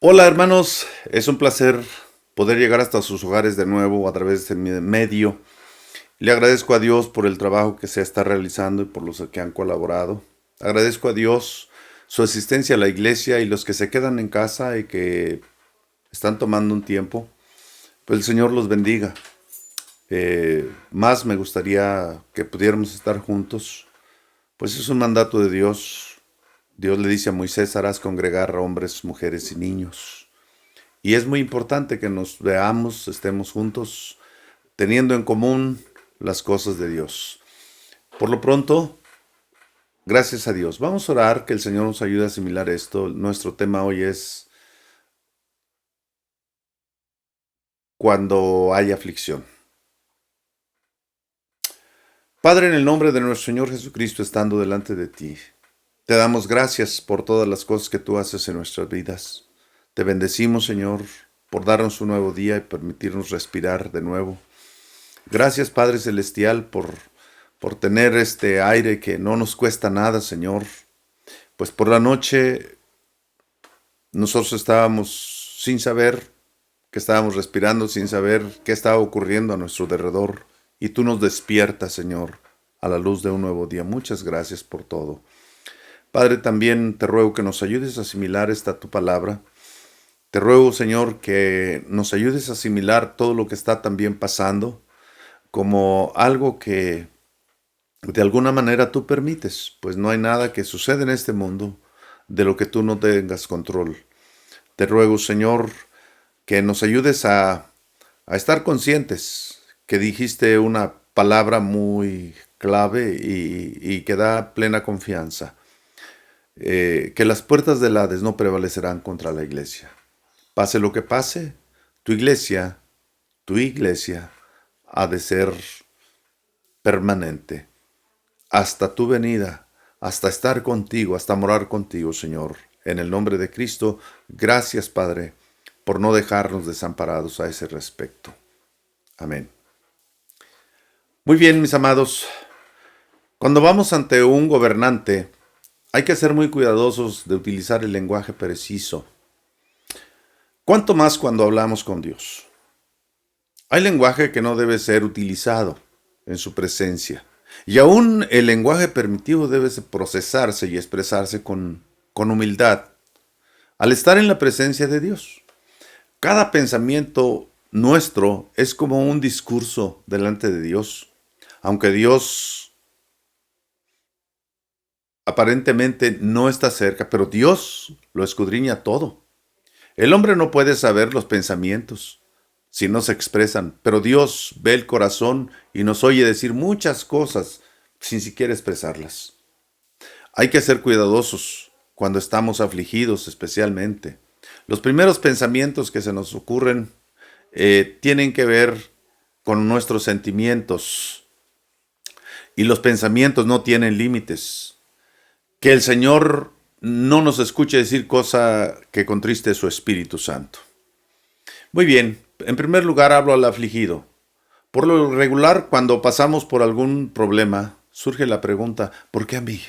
Hola hermanos, es un placer poder llegar hasta sus hogares de nuevo a través de mi medio. Le agradezco a Dios por el trabajo que se está realizando y por los que han colaborado. Agradezco a Dios su asistencia a la iglesia y los que se quedan en casa y que están tomando un tiempo. Pues el Señor los bendiga. Más me gustaría que pudiéramos estar juntos, pues es un mandato de Dios. Dios le dice a Moisés: harás congregar a hombres, mujeres y niños. Y es muy importante que nos veamos, estemos juntos, teniendo en común las cosas de Dios. Por lo pronto, gracias a Dios. Vamos a orar que el Señor nos ayude a asimilar esto. Nuestro tema hoy es cuando hay aflicción. Padre, en el nombre de nuestro Señor Jesucristo, estando delante de ti, te damos gracias por todas las cosas que tú haces en nuestras vidas. Te bendecimos, Señor, por darnos un nuevo día y permitirnos respirar de nuevo. Gracias, Padre Celestial, por tener este aire que no nos cuesta nada, Señor. Pues por la noche nosotros estábamos sin saber que estábamos respirando, sin saber qué estaba ocurriendo a nuestro derredor. Y tú nos despiertas, Señor, a la luz de un nuevo día. Muchas gracias por todo. Padre, también te ruego que nos ayudes a asimilar esta tu palabra. Te ruego, Señor, que nos ayudes a asimilar todo lo que está también pasando como algo que de alguna manera tú permites, pues no hay nada que suceda en este mundo de lo que tú no tengas control. Te ruego, Señor, que nos ayudes a estar conscientes que dijiste una palabra muy clave y que da plena confianza, que las puertas del Hades no prevalecerán contra la iglesia. Pase lo que pase, tu iglesia ha de ser permanente hasta tu venida, hasta estar contigo, hasta morar contigo, Señor. En el nombre de Cristo, gracias, Padre, por no dejarnos desamparados a ese respecto. Amén. Muy bien, mis amados, cuando vamos ante un gobernante, hay que ser muy cuidadosos de utilizar el lenguaje preciso. ¿Cuánto más cuando hablamos con Dios? Hay lenguaje que no debe ser utilizado en su presencia. Y aún el lenguaje permitido debe procesarse y expresarse con humildad al estar en la presencia de Dios. Cada pensamiento nuestro es como un discurso delante de Dios. Aunque Dios aparentemente no está cerca, pero Dios lo escudriña todo. El hombre no puede saber los pensamientos si no se expresan, pero Dios ve el corazón y nos oye decir muchas cosas sin siquiera expresarlas. Hay que ser cuidadosos cuando estamos afligidos, especialmente. Los primeros pensamientos que se nos ocurren tienen que ver con nuestros sentimientos, y los pensamientos no tienen límites. Que el Señor no nos escuche decir cosa que contriste su Espíritu Santo. Muy bien, en primer lugar hablo al afligido. Por lo regular, cuando pasamos por algún problema, surge la pregunta: ¿por qué a mí?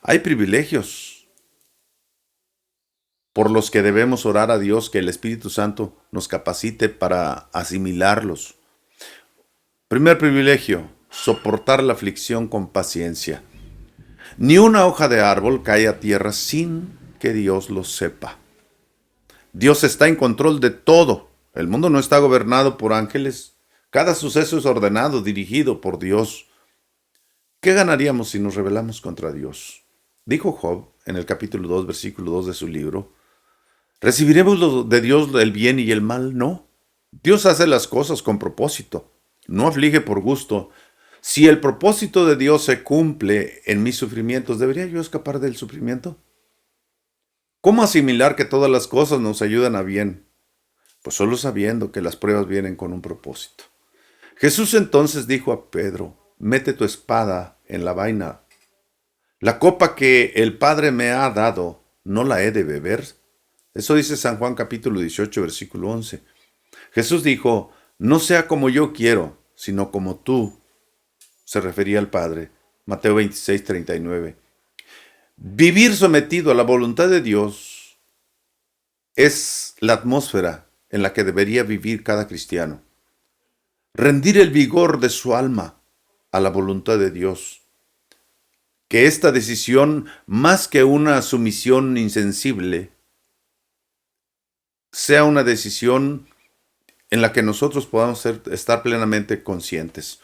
Hay privilegios por los que debemos orar a Dios que el Espíritu Santo nos capacite para asimilarlos. Primer privilegio: soportar la aflicción con paciencia. Ni una hoja de árbol cae a tierra sin que Dios lo sepa. Dios está en control de todo. El mundo no está gobernado por ángeles. Cada suceso es ordenado, dirigido por Dios. ¿Qué ganaríamos si nos rebelamos contra Dios? Dijo Job en el capítulo 2, versículo 2 de su libro: ¿recibiremos de Dios el bien y el mal? No. Dios hace las cosas con propósito. No aflige por gusto. Si el propósito de Dios se cumple en mis sufrimientos, ¿debería yo escapar del sufrimiento? ¿Cómo asimilar que todas las cosas nos ayudan a bien? Pues solo sabiendo que las pruebas vienen con un propósito. Jesús entonces dijo a Pedro: mete tu espada en la vaina. La copa que el Padre me ha dado, ¿no la he de beber? Eso dice San Juan capítulo 18, versículo 11. Jesús dijo: no sea como yo quiero, sino como tú. Se refería al Padre. Mateo 26, 39. Vivir sometido a la voluntad de Dios es la atmósfera en la que debería vivir cada cristiano. Rendir el vigor de su alma a la voluntad de Dios. Que esta decisión, más que una sumisión insensible, sea una decisión en la que nosotros podamos estar plenamente conscientes.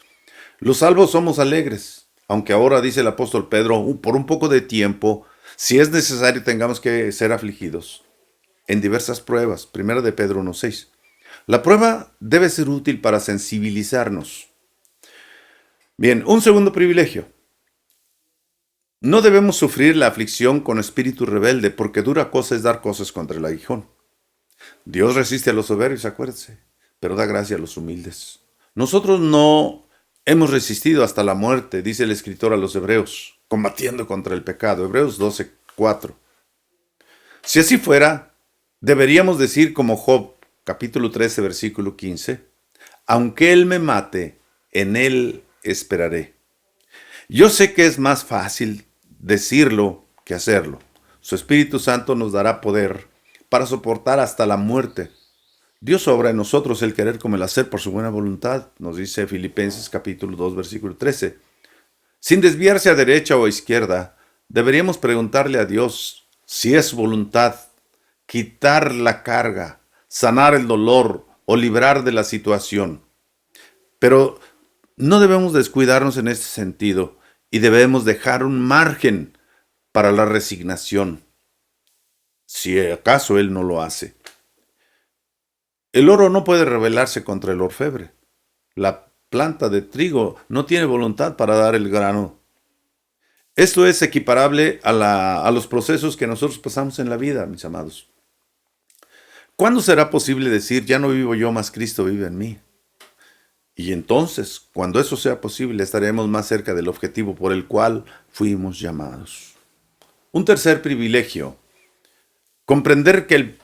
Los salvos somos alegres, aunque ahora dice el apóstol Pedro, por un poco de tiempo, si es necesario, tengamos que ser afligidos en diversas pruebas. Primera de Pedro 1:6. La prueba debe ser útil para sensibilizarnos. Bien, un segundo privilegio. No debemos sufrir la aflicción con espíritu rebelde, porque dura cosa es dar cosas contra el aguijón. Dios resiste a los soberbios, acuérdense, pero da gracia a los humildes. Nosotros no hemos resistido hasta la muerte, dice el escritor a los hebreos, combatiendo contra el pecado. Hebreos 12:4. Si así fuera, deberíamos decir como Job, capítulo 13, versículo 15, aunque él me mate, en él esperaré. Yo sé que es más fácil decirlo que hacerlo. Su Espíritu Santo nos dará poder para soportar hasta la muerte. Dios obra en nosotros el querer como el hacer por su buena voluntad, nos dice Filipenses capítulo 2, versículo 13. Sin desviarse a derecha o a izquierda, deberíamos preguntarle a Dios si es voluntad quitar la carga, sanar el dolor o librar de la situación. Pero no debemos descuidarnos en este sentido y debemos dejar un margen para la resignación, si acaso Él no lo hace. El oro no puede rebelarse contra el orfebre. La planta de trigo no tiene voluntad para dar el grano. Esto es equiparable a los procesos que nosotros pasamos en la vida, mis amados. ¿Cuándo será posible decir, ya no vivo yo, mas Cristo vive en mí? Y entonces, cuando eso sea posible, estaremos más cerca del objetivo por el cual fuimos llamados. Un tercer privilegio, comprender que el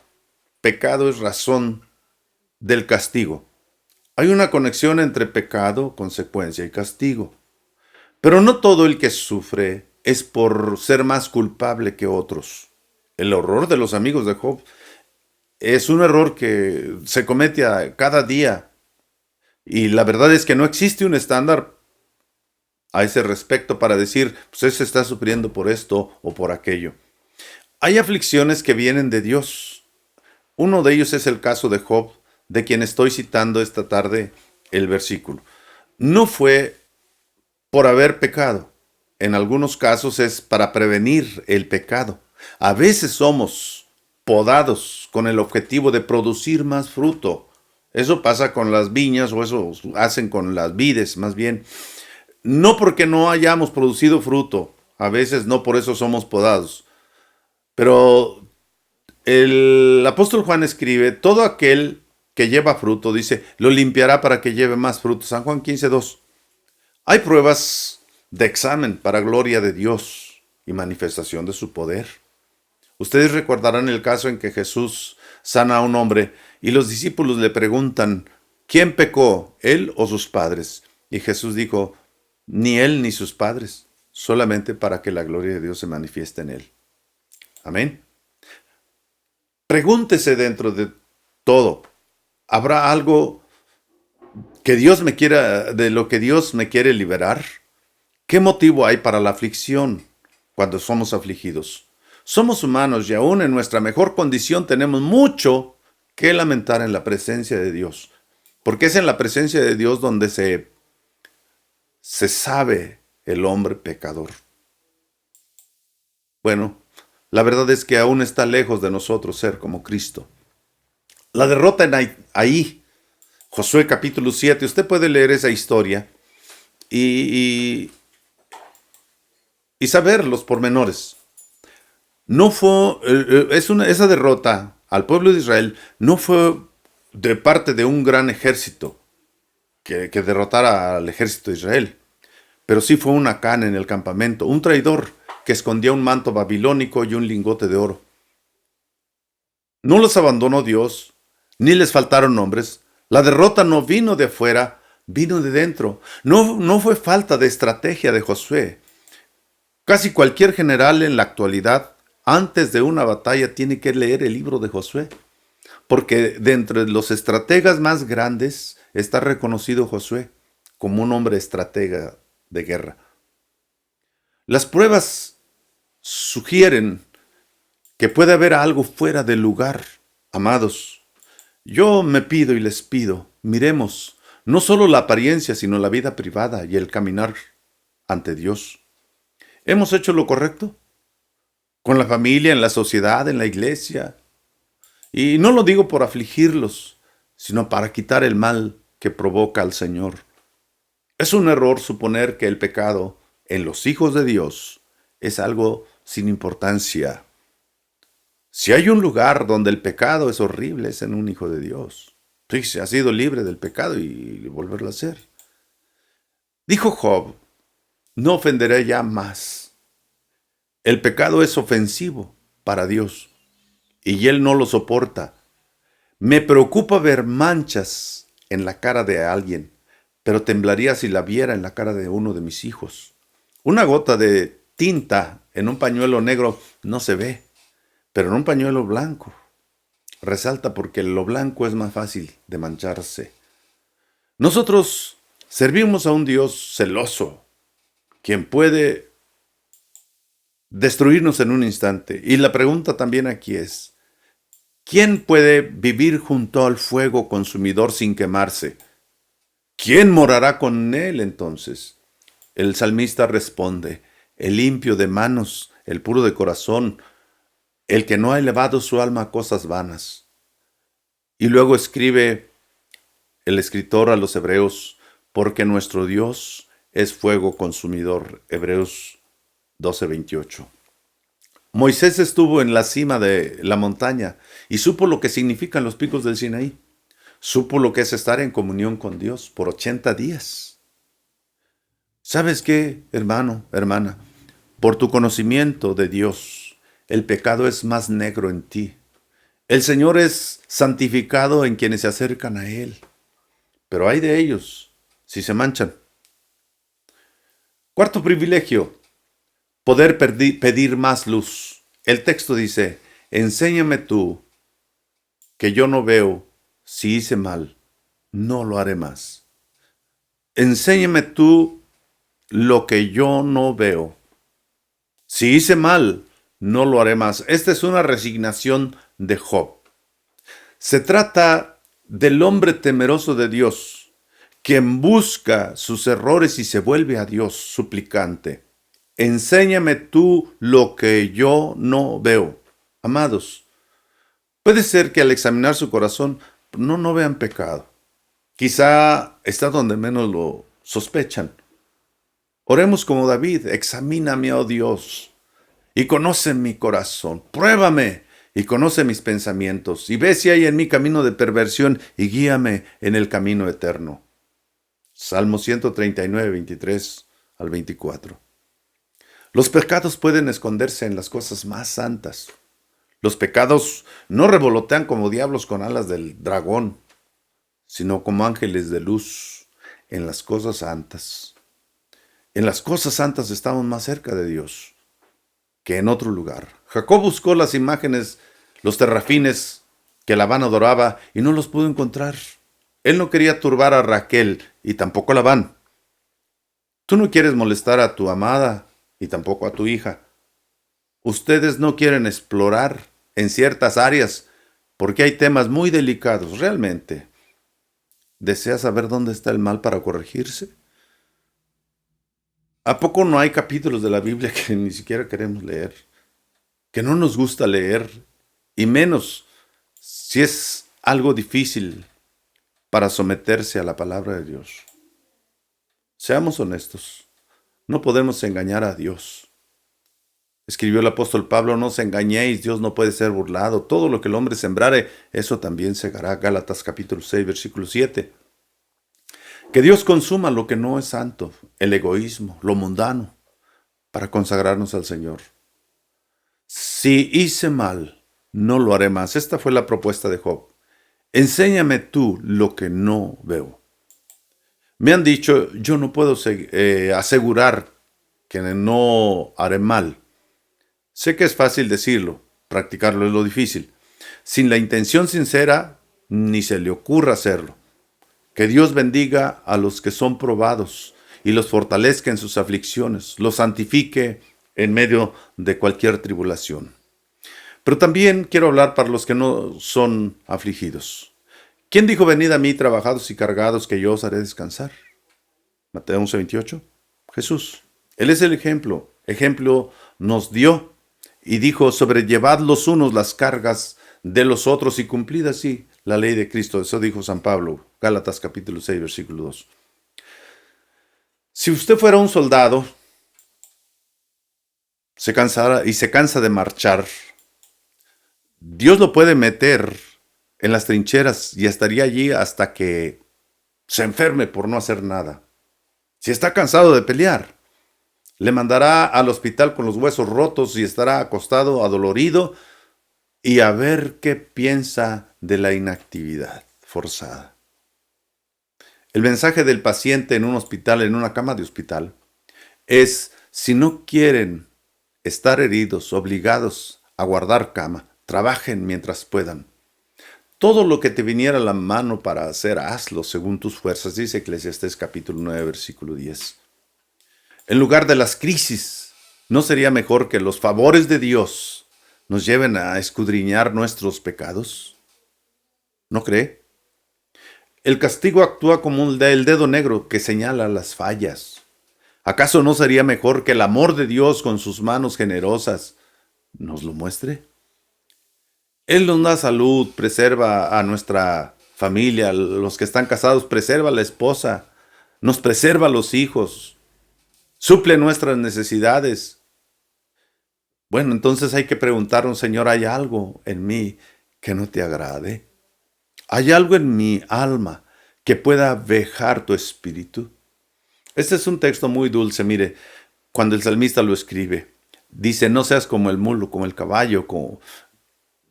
pecado es razón del castigo. Hay una conexión entre pecado, consecuencia y castigo. Pero no todo el que sufre es por ser más culpable que otros. El horror de los amigos de Job es un error que se comete cada día. Y la verdad es que no existe un estándar a ese respecto para decir, pues ese está sufriendo por esto o por aquello. Hay aflicciones que vienen de Dios. Uno de ellos es el caso de Job, de quien estoy citando esta tarde el versículo. No fue por haber pecado. En algunos casos es para prevenir el pecado. A veces somos podados con el objetivo de producir más fruto. Eso pasa con las viñas, o eso hacen con las vides, más bien. No porque no hayamos producido fruto, a veces no por eso somos podados. Pero el apóstol Juan escribe, todo aquel que lleva fruto, dice, lo limpiará para que lleve más fruto. San Juan 15:2. Hay pruebas de examen para gloria de Dios y manifestación de su poder. Ustedes recordarán el caso en que Jesús sana a un hombre y los discípulos le preguntan, ¿quién pecó, él o sus padres? Y Jesús dijo, ni él ni sus padres, solamente para que la gloria de Dios se manifieste en él. Amén. Pregúntese dentro de todo, ¿habrá algo que Dios me quiera, de lo que Dios me quiere liberar? ¿Qué motivo hay para la aflicción cuando somos afligidos? Somos humanos y aún en nuestra mejor condición tenemos mucho que lamentar en la presencia de Dios. Porque es en la presencia de Dios donde se sabe el hombre pecador. Bueno, la verdad es que aún está lejos de nosotros ser como Cristo. La derrota en ahí, Josué capítulo 7, usted puede leer esa historia y saber los pormenores. No fue, esa derrota al pueblo de Israel no fue de parte de un gran ejército que derrotara al ejército de Israel, pero sí fue un Acán en el campamento, un traidor que escondía un manto babilónico y un lingote de oro. No los abandonó Dios, ni les faltaron hombres. La derrota no vino de afuera, vino de dentro. No fue falta de estrategia de Josué. Casi cualquier general en la actualidad, antes de una batalla, tiene que leer el libro de Josué. Porque de entre los estrategas más grandes está reconocido Josué como un hombre estratega de guerra. Las pruebas sugieren que puede haber algo fuera del lugar. Amados, yo me pido y les pido, miremos no solo la apariencia, sino la vida privada y el caminar ante Dios. ¿Hemos hecho lo correcto? Con la familia, en la sociedad, en la iglesia. Y no lo digo por afligirlos, sino para quitar el mal que provoca al Señor. Es un error suponer que el pecado en los hijos de Dios es algo sin importancia. Si hay un lugar donde el pecado es horrible, es en un hijo de Dios. Sí, se ha sido libre del pecado y volverlo a hacer. Dijo Job, no ofenderé ya más. El pecado es ofensivo para Dios y Él no lo soporta. Me preocupa ver manchas en la cara de alguien, pero temblaría si la viera en la cara de uno de mis hijos. Una gota de tinta en un pañuelo negro no se ve, pero en un pañuelo blanco resalta porque lo blanco es más fácil de mancharse. Nosotros servimos a un Dios celoso, quien puede destruirnos en un instante. Y la pregunta también aquí es, ¿quién puede vivir junto al fuego consumidor sin quemarse? ¿Quién morará con él entonces? El salmista responde, el limpio de manos, el puro de corazón, el que no ha elevado su alma a cosas vanas. Y luego escribe el escritor a los hebreos, porque nuestro Dios es fuego consumidor. Hebreos 12:28. Moisés estuvo en la cima de la montaña y supo lo que significan los picos del Sinaí. Supo lo que es estar en comunión con Dios por 80 días. ¿Sabes qué, hermano, hermana? Por tu conocimiento de Dios, el pecado es más negro en ti. El Señor es santificado en quienes se acercan a Él. Pero hay de ellos si se manchan. Cuarto privilegio, poder pedir más luz. El texto dice, enséñame tú, que yo no veo, si hice mal, no lo haré más. Enséñame tú lo que yo no veo. Si hice mal, no lo haré más. Esta es una resignación de Job. Se trata del hombre temeroso de Dios, quien busca sus errores y se vuelve a Dios suplicante. Enséñame tú lo que yo no veo. Amados, puede ser que al examinar su corazón no vean pecado. Quizá está donde menos lo sospechan. Oremos como David, examíname, oh Dios, y conoce mi corazón. Pruébame y conoce mis pensamientos, y ve si hay en mí camino de perversión, y guíame en el camino eterno. Salmo 139, 23 al 24. Los pecados pueden esconderse en las cosas más santas. Los pecados no revolotean como diablos con alas del dragón, sino como ángeles de luz en las cosas santas. En las cosas santas estamos más cerca de Dios que en otro lugar. Jacob buscó las imágenes, los terrafines que Labán adoraba y no los pudo encontrar. Él no quería turbar a Raquel y tampoco a Labán. Tú no quieres molestar a tu amada y tampoco a tu hija. Ustedes no quieren explorar en ciertas áreas porque hay temas muy delicados. Realmente, ¿deseas saber dónde está el mal para corregirse? ¿A poco no hay capítulos de la Biblia que ni siquiera queremos leer? Que no nos gusta leer, y menos si es algo difícil para someterse a la palabra de Dios. Seamos honestos, no podemos engañar a Dios. Escribió el apóstol Pablo, no os engañéis, Dios no puede ser burlado. Todo lo que el hombre sembrare, eso también segará. Gálatas capítulo 6, versículo 7. Que Dios consuma lo que no es santo, el egoísmo, lo mundano, para consagrarnos al Señor. Si hice mal, no lo haré más. Esta fue la propuesta de Job. Enséñame tú lo que no veo. Me han dicho, yo no puedo asegurar que no haré mal. Sé que es fácil decirlo, practicarlo es lo difícil. sin la intención sincera, ni se le ocurra hacerlo. Que Dios bendiga a los que son probados y los fortalezca en sus aflicciones, los santifique en medio de cualquier tribulación. Pero también quiero hablar para los que no son afligidos. ¿Quién dijo: venid a mí trabajados y cargados, que yo os haré descansar? Mateo 11:28. Jesús. Él es el ejemplo. Ejemplo nos dio y dijo: sobrellevad los unos las cargas de los otros y cumplid así la ley de Cristo. Eso dijo San Pablo, Gálatas capítulo 6, versículo 2. Si usted fuera un soldado, se cansa de marchar, Dios lo puede meter en las trincheras y estaría allí hasta que se enferme por no hacer nada. Si está cansado de pelear, le mandará al hospital con los huesos rotos y estará acostado, adolorido, y a ver qué piensa de la inactividad forzada. El mensaje del paciente en un hospital, en una cama de hospital, es: si no quieren estar heridos, obligados a guardar cama, trabajen mientras puedan. Todo lo que te viniera a la mano para hacer, hazlo según tus fuerzas, dice Eclesiastés capítulo 9, versículo 10. En lugar de las crisis, ¿no sería mejor que los favores de Dios nos lleven a escudriñar nuestros pecados? ¿No cree? El castigo actúa como el dedo negro que señala las fallas. ¿Acaso no sería mejor que el amor de Dios con sus manos generosas nos lo muestre? Él nos da salud, preserva a nuestra familia, los que están casados, preserva a la esposa, nos preserva a los hijos, suple nuestras necesidades. Bueno, entonces hay que preguntarnos: Señor, ¿hay algo en mí que no te agrade? ¿Hay algo en mi alma que pueda vejar tu espíritu? Este es un texto muy dulce, mire, cuando el salmista lo escribe. Dice: no seas como el mulo, como el caballo,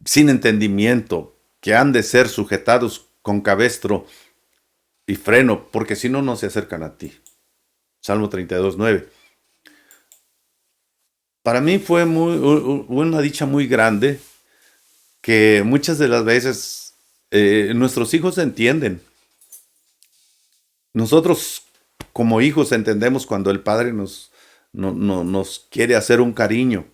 sin entendimiento, que han de ser sujetados con cabestro y freno, porque si no, no se acercan a ti. Salmo 32:9. Para mí fue una dicha muy grande que muchas de las veces nuestros hijos entienden. Nosotros como hijos entendemos cuando el padre nos quiere hacer un cariño.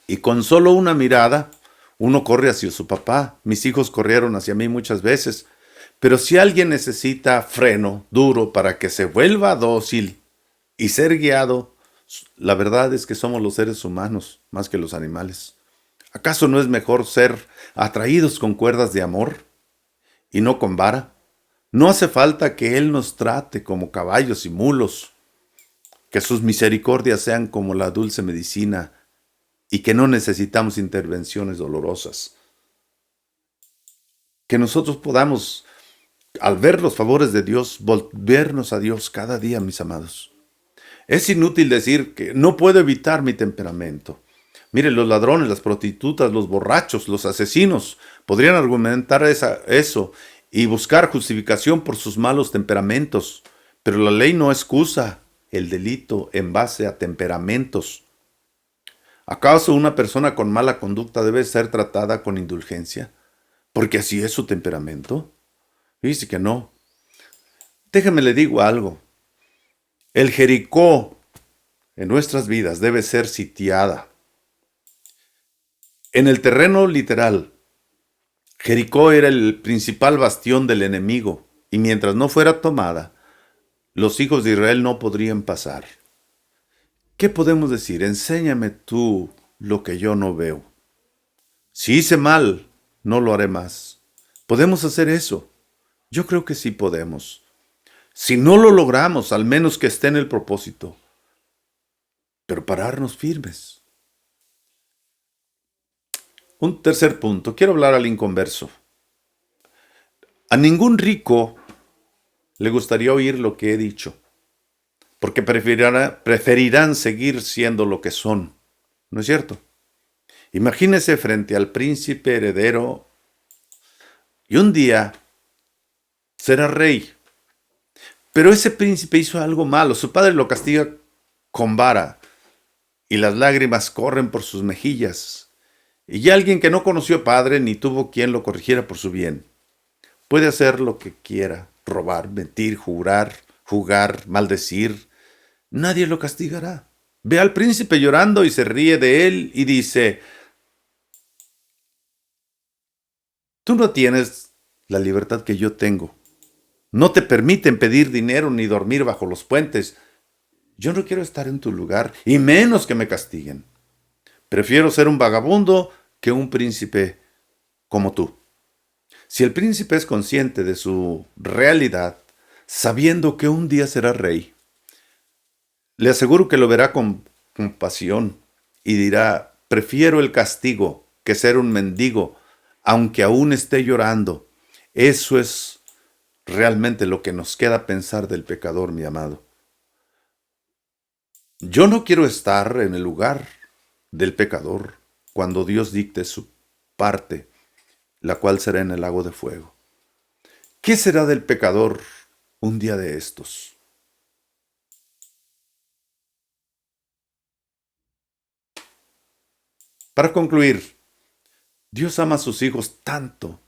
Y con solo una mirada, uno corre hacia su papá. Mis hijos corrieron hacia mí muchas veces. Pero si alguien necesita freno duro para que se vuelva dócil y ser guiado, la verdad es que somos los seres humanos más que los animales. ¿Acaso no es mejor ser atraídos con cuerdas de amor y no con vara? No hace falta que Él nos trate como caballos y mulos, que sus misericordias sean como la dulce medicina y que no necesitamos intervenciones dolorosas. Que nosotros podamos, al ver los favores de Dios, volvernos a Dios cada día, mis amados. Es inútil decir que no puedo evitar mi temperamento. Mire, los ladrones, las prostitutas, los borrachos, los asesinos podrían argumentar eso y buscar justificación por sus malos temperamentos, pero la ley no excusa el delito en base a temperamentos. ¿Acaso una persona con mala conducta debe ser tratada con indulgencia porque así es su temperamento? Dice que no. Déjeme le digo algo. El Jericó en nuestras vidas debe ser sitiada. En el terreno literal, Jericó era el principal bastión del enemigo, y mientras no fuera tomada, los hijos de Israel no podrían pasar. ¿Qué podemos decir? Enséñame tú lo que yo no veo. Si hice mal, no lo haré más. ¿Podemos hacer eso? Yo creo que sí podemos. Si no lo logramos, al menos que esté en el propósito. Pero pararnos firmes. Un tercer punto. Quiero hablar al inconverso. A ningún rico le gustaría oír lo que he dicho, porque preferirán seguir siendo lo que son. ¿No es cierto? Imagínese frente al príncipe heredero y un día será rey. Pero ese príncipe hizo algo malo. Su padre lo castiga con vara y las lágrimas corren por sus mejillas. Y alguien que no conoció padre ni tuvo quien lo corrigiera por su bien, puede hacer lo que quiera, robar, mentir, jugar, maldecir. Nadie lo castigará. Ve al príncipe llorando y se ríe de él y dice: tú no tienes la libertad que yo tengo. No te permiten pedir dinero ni dormir bajo los puentes. Yo no quiero estar en tu lugar, y menos que me castiguen. Prefiero ser un vagabundo que un príncipe como tú. Si el príncipe es consciente de su realidad, sabiendo que un día será rey, le aseguro que lo verá con compasión y dirá: prefiero el castigo que ser un mendigo, aunque aún esté llorando. Eso es realmente lo que nos queda pensar del pecador, mi amado. Yo no quiero estar en el lugar del pecador cuando Dios dicte su parte, la cual será en el lago de fuego. ¿Qué será del pecador un día de estos? Para concluir, Dios ama a sus hijos tanto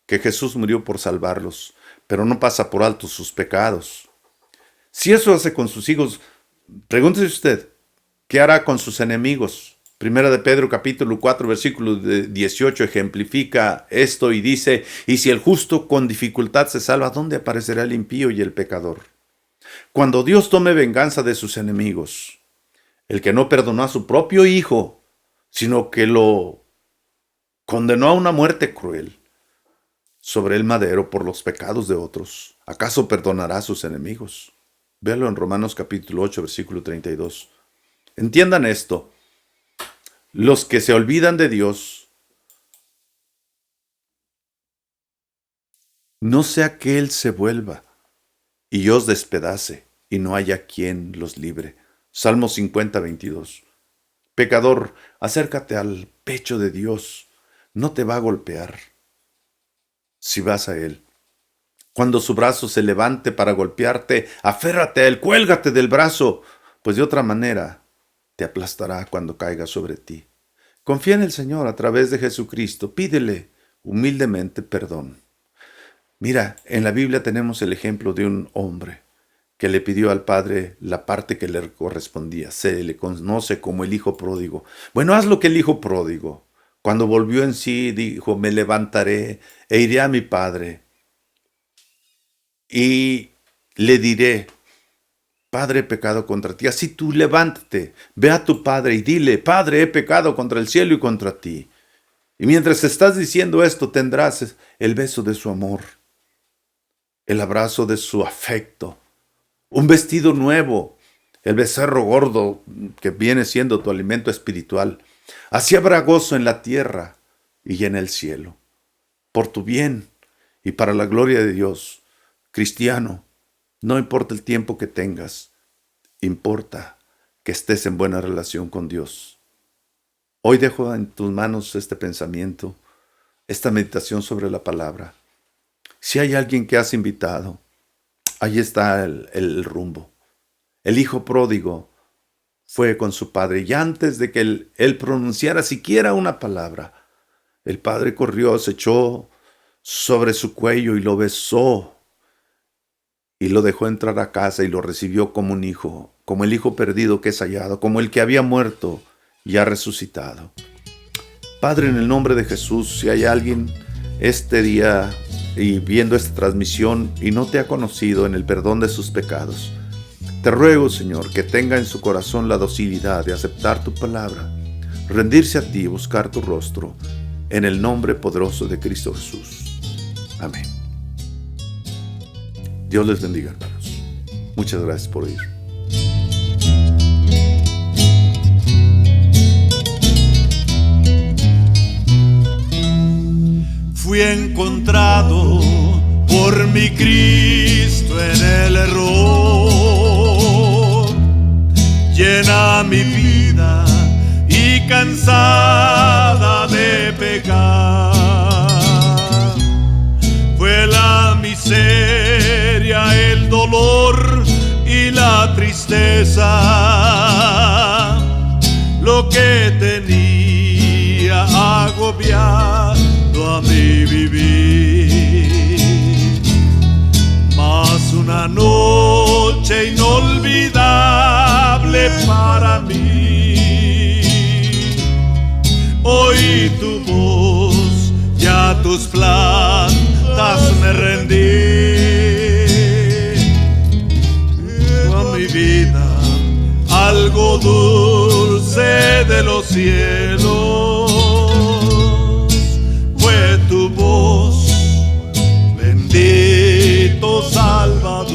que Jesús murió por salvarlos, pero no pasa por alto sus pecados. Si eso hace con sus hijos, pregúntese usted, ¿qué hará con sus enemigos? Primera de Pedro capítulo 4 versículo 18 ejemplifica esto y dice: y si el justo con dificultad se salva, ¿dónde aparecerá el impío y el pecador? Cuando Dios tome venganza de sus enemigos, el que no perdonó a su propio hijo, sino que lo condenó a una muerte cruel sobre el madero por los pecados de otros, ¿acaso perdonará a sus enemigos? Véalo en Romanos capítulo 8 versículo 32. Entiendan esto: los que se olvidan de Dios, no sea que Él se vuelva y os despedace y no haya quien los libre. Salmo 50, 22. Pecador, acércate al pecho de Dios. No te va a golpear si vas a Él. Cuando su brazo se levante para golpearte, aférrate a Él, cuélgate del brazo, pues de otra manera te aplastará cuando caiga sobre ti. Confía en el Señor a través de Jesucristo. Pídele humildemente perdón. Mira, en la Biblia tenemos el ejemplo de un hombre que le pidió al Padre la parte que le correspondía. Se le conoce como el hijo pródigo. Bueno, haz lo que el hijo pródigo. Cuando volvió en sí, dijo: me levantaré e iré a mi Padre y le diré: Padre, he pecado contra ti. Así tú levántate, ve a tu padre y dile: Padre, he pecado contra el cielo y contra ti. Y mientras estás diciendo esto, tendrás el beso de su amor, el abrazo de su afecto, un vestido nuevo, el becerro gordo que viene siendo tu alimento espiritual. Así habrá gozo en la tierra y en el cielo. Por tu bien y para la gloria de Dios, cristiano, no importa el tiempo que tengas, importa que estés en buena relación con Dios. Hoy dejo en tus manos este pensamiento, esta meditación sobre la palabra. Si hay alguien que has invitado, ahí está el rumbo. El hijo pródigo fue con su padre y antes de que él pronunciara siquiera una palabra, el padre corrió, se echó sobre su cuello y lo besó. Y lo dejó entrar a casa y lo recibió como un hijo, como el hijo perdido que es hallado, como el que había muerto y ha resucitado. Padre, en el nombre de Jesús, si hay alguien este día y viendo esta transmisión y no te ha conocido en el perdón de sus pecados, te ruego, Señor, que tenga en su corazón la docilidad de aceptar tu palabra, rendirse a ti y buscar tu rostro, en el nombre poderoso de Cristo Jesús. Amén. Dios les bendiga, hermanos. Muchas gracias por oír. Fui encontrado por mi Cristo en el error. Llena mi vida y cansada de pecar. Fue la miseria, el dolor y la tristeza lo que tenía agua agobiado a mi vivir. Mas una noche inolvidable para mí, oí tu voz y a tus plantas me rendí. A mi vida algo dulce de los cielos fue tu voz, bendito Salvador.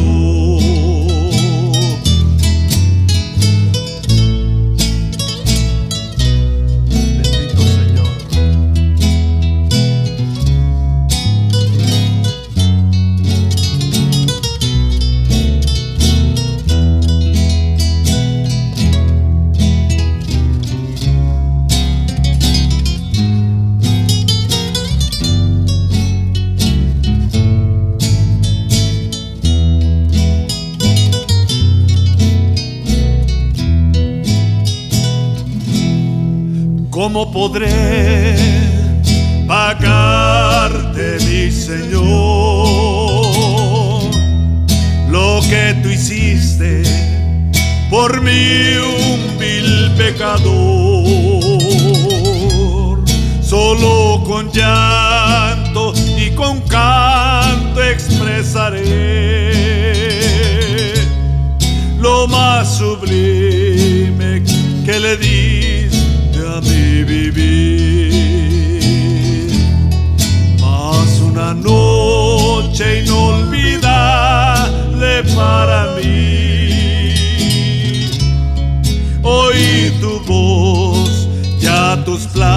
Bendito Señor. ¿Cómo podré pagarte, mi Señor, lo que tú hiciste por mí, un vil pecador? Solo con llanto y con canto expresaré lo más sublime que le diste a mi vivir. Mas una noche inolvidable para mí, oí tu voz, ya tus planes